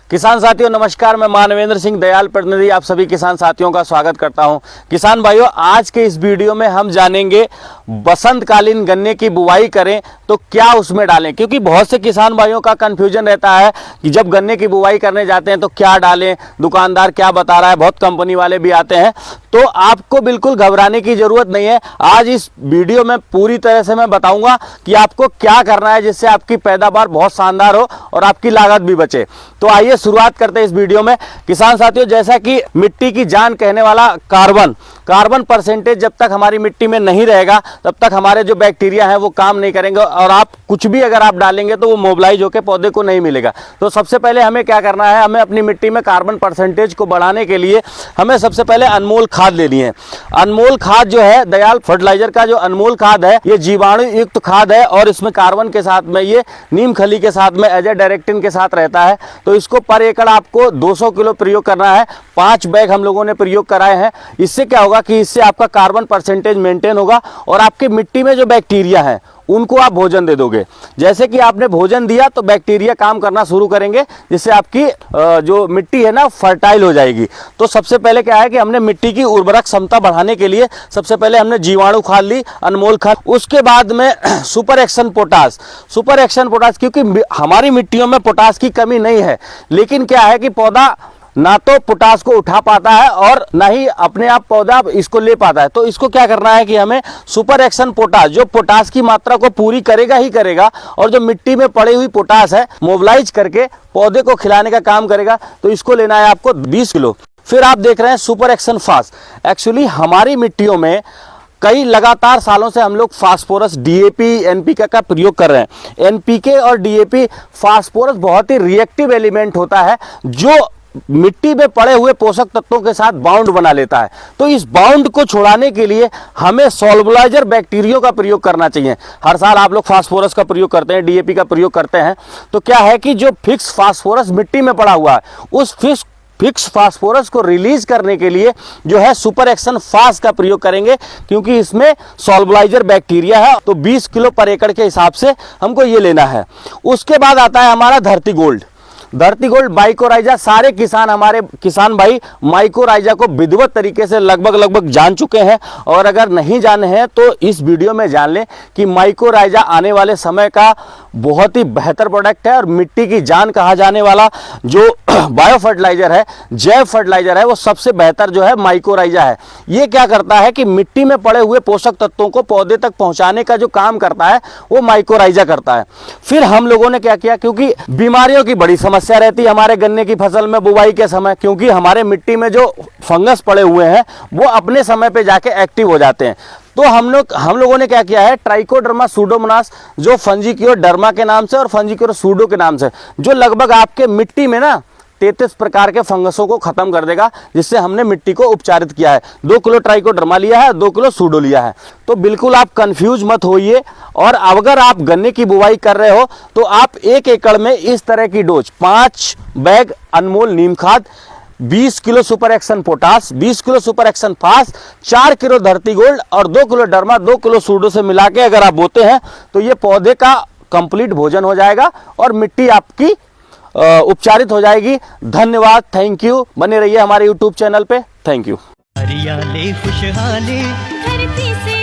किसान साथियों नमस्कार, मैं मानवेंद्र सिंह दयाल प्रतिनिधि आप सभी किसान साथियों का स्वागत करता हूं। किसान भाइयों, आज के इस वीडियो में हम जानेंगे बसंतकालीन गन्ने की बुवाई करें तो क्या उसमें डालें, क्योंकि बहुत से किसान भाइयों का कंफ्यूजन रहता है कि जब गन्ने की बुवाई करने जाते हैं तो क्या डालें, दुकानदार क्या बता रहा है, बहुत कंपनी वाले भी आते हैं। तो आपको बिल्कुल घबराने की जरूरत नहीं है। आज इस वीडियो में पूरी तरह से मैं बताऊंगा कि आपको क्या करना है जिससे आपकी पैदावार बहुत शानदार हो और आपकी लागत भी बचे। तो आइए शुरुआत करते हैं इस वीडियो में। किसान साथियों, जैसा कि मिट्टी की जान कहने वाला कार्बन परसेंटेज जब तक हमारी मिट्टी में नहीं रहेगा तब तक हमारे जो बैक्टीरिया हैं वो काम नहीं करेंगे और आप कुछ भी अगर आप डालेंगे तो वो मोबिलाइज होकर पौधे को नहीं मिलेगा। तो सबसे पहले हमें क्या करना है, हमें अपनी मिट्टी में कार्बन परसेंटेज को बढ़ाने के लिए हमें सबसे पहले अनमोल खाद लेनी है। अनमोल खाद जो है, दयाल फर्टिलाइजर का जो अनमोल खाद है, ये जीवाणु युक्त खाद है और इसमें कार्बन के साथ में ये नीम खली के साथ में एज ए डायरेक्टिन के साथ रहता है। तो इसको पर एकड़ आपको 200 किलो प्रयोग करना है। 5 बैग हम लोगों ने प्रयोग कराए हैं। इससे क्या होगा कि इससे आपका कार्बन परसेंटेज मेंटेन होगा और आपकी मिट्टी में जो बैक्टीरिया है उनको आप भोजन दे दोगे। जैसे कि आपने भोजन दिया तो बैक्टीरिया काम करना शुरू करेंगे, जिससे आपकी जो मिट्टी है ना फर्टाइल हो जाएगी। तो सबसे पहले क्या है कि हमने मिट्टी की उर्वरक क्षमता बढ़ाने के लिए सबसे पहले हमने जीवाणु खाद ली, अनमोल खाद। उसके बाद में सुपर एक्शन पोटास, क्योंकि हमारी मिट्टियों में पोटास की कमी नहीं है, लेकिन क्या है कि पौधा ना तो पोटास को उठा पाता है और ना ही अपने आप पौधा इसको ले पाता है। तो इसको क्या करना है कि हमें सुपर एक्शन पोटास, जो पोटास की मात्रा को पूरी करेगा ही करेगा और जो मिट्टी में पड़ी हुई पोटास है मोबिलाइज करके पौधे को खिलाने का काम करेगा। तो इसको लेना है आपको 20 किलो। फिर आप देख रहे हैं सुपर एक्शन फास्ट। एक्चुअली हमारी मिट्टियों में कई लगातार सालों से हम लोग फास्फोरस, डीएपी, एनपीके का प्रयोग कर रहे हैं। एनपीके और डीएपी, फास्फोरस बहुत ही रिएक्टिव एलिमेंट होता है जो मिट्टी में पड़े हुए पोषक तत्वों के साथ बाउंड बना लेता है। तो इस बाउंड को छुड़ाने के लिए हमें सॉल्युबलाइजर बैक्टीरिया का प्रयोग करना चाहिए। हर साल आप लोग फास्फोरस का प्रयोग करते हैं, डीएपी का प्रयोग करते हैं। तो क्या है कि जो फिक्स फास्फोरस मिट्टी में पड़ा हुआ है, उस फिक्स फास्फोरस को रिलीज करने के लिए जो है सुपर एक्शन फास्ट का प्रयोग करेंगे, क्योंकि इसमें सॉल्युबलाइजर बैक्टीरिया है। तो 20 किलो पर एकड़ के हिसाब से हमको ये लेना है। उसके बाद आता है हमारा धरती गोल्ड माइकोराइजा। सारे किसान, हमारे किसान भाई माइकोराइजा को विधिवत तरीके से लगभग जान चुके हैं, और अगर नहीं जाने हैं तो इस वीडियो में जान लें कि माइकोराइजा आने वाले समय का बहुत ही बेहतर प्रोडक्ट है और मिट्टी की जान कहा जाने वाला जो बायो फर्टिलाइजर है, जैव फर्टिलाइजर है, वो सबसे बेहतर जो है माइकोराइजा है। ये क्या करता है कि मिट्टी में पड़े हुए पोषक तत्वों को पौधे तक पहुंचाने का जो काम करता है वो माइकोराइजा करता है। फिर हम लोगों ने क्या किया, क्योंकि बीमारियों की बड़ी समस्या रहती है हमारे गन्ने की फसल में बुवाई के समय, क्योंकि हमारे मिट्टी में जो फंगस पड़े हुए हैं वो अपने समय पे जाके एक्टिव हो जाते हैं। तो हम लोगों ने क्या किया है, ट्राइकोडर्मा सूडोमोनास, जो फंजीक्योडर्मा के नाम से और फंजीक्योर सूडो के नाम से, जो लगभग आपके मिट्टी में ना 33 प्रकार के फंगसों को खत्म कर देगा, जिससे हमने मिट्टी को उपचारित किया है। 2 किलो ट्राइकोडर्मा लिया है, 2 किलो सूडो लिया है। तो बिल्कुल आप कंफ्यूज मत होइए। और अगर आप गन्ने की बुवाई कर रहे हो तो आप 1 एकड़ में इस तरह की डोज 5 बैग अनमोल नीम खाद, 20 kilo super action potash, 20 kilo super action fast, 4 kilo धरती गोल्ड और 2 किलो डर्मा, 2 किलो सूडो से मिला के अगर आप बोते हैं तो ये पौधे का कंप्लीट भोजन हो जाएगा और मिट्टी आपकी उपचारित हो जाएगी। धन्यवाद, थैंक यू। बने रहिए हमारे यूट्यूब चैनल पे। Thank you. हरियाली खुशहाली धरती से